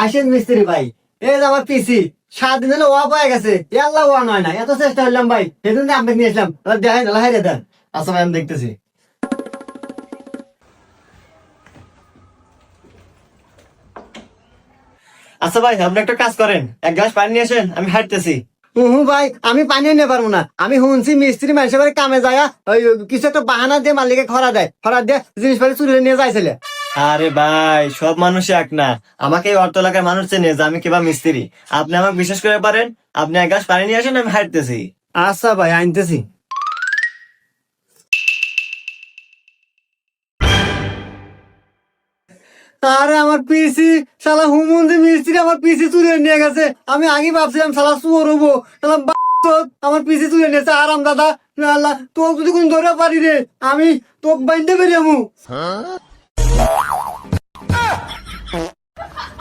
আসেন মিস্ত্রি ভাই, এই যে আমার পিসি 7 দিন হলো ওয়া পায়ে গেছে, আল্লাহ ওয়া নয় না, এত চেষ্টা করলাম ভাই, সেদিন আপনাকে নিয়ে আসলাম, দেখাই না হাইরে দেন। আচ্ছা ভাই, আমি দেখতেছি। আচ্ছা ভাই, আপনি একটা কাজ করেন, এক গ্লাস পানি নিয়ে আসেন, আমি হাঁটতেছি। ভাই আমি পানি নিতে পারবো না, আমি শুনছি মিস্ত্রি মানুষের বাড়ি কামে যায়, ওই কিছু একটা বাহানা দিয়ে মালিকে খরা দেয়, খরা দিয়ে জিনিসপাতি চুরি নিয়ে যাইছিলে। আরে ভাই, সব মানুষ এক না। আমাকে এই অর্থ এলাকার মানুষ চেনে যে আমি কিবা মিস্ত্রি। আপনি আমাকে বিশ্বাস করে পারেন, আপনি এক গ্লাস পানি নিয়ে আসেন, আমি হাঁটতেছি। আচ্ছা ভাই, আনতেছি। আরে আমার পিসি, শালা হুমন্দি মিস্ত্রি আমার পিসি চুরি নিয়ে গেছে, আমি আগে ভাবছিলাম শালা চোর হবো, শালা আমার পিসি চুরি নিয়েছে। আরাম দাদা, আল্লাহ তো যদি কোন ধরে পারি রে, আমি তো বাইন্দে বেরিয়ে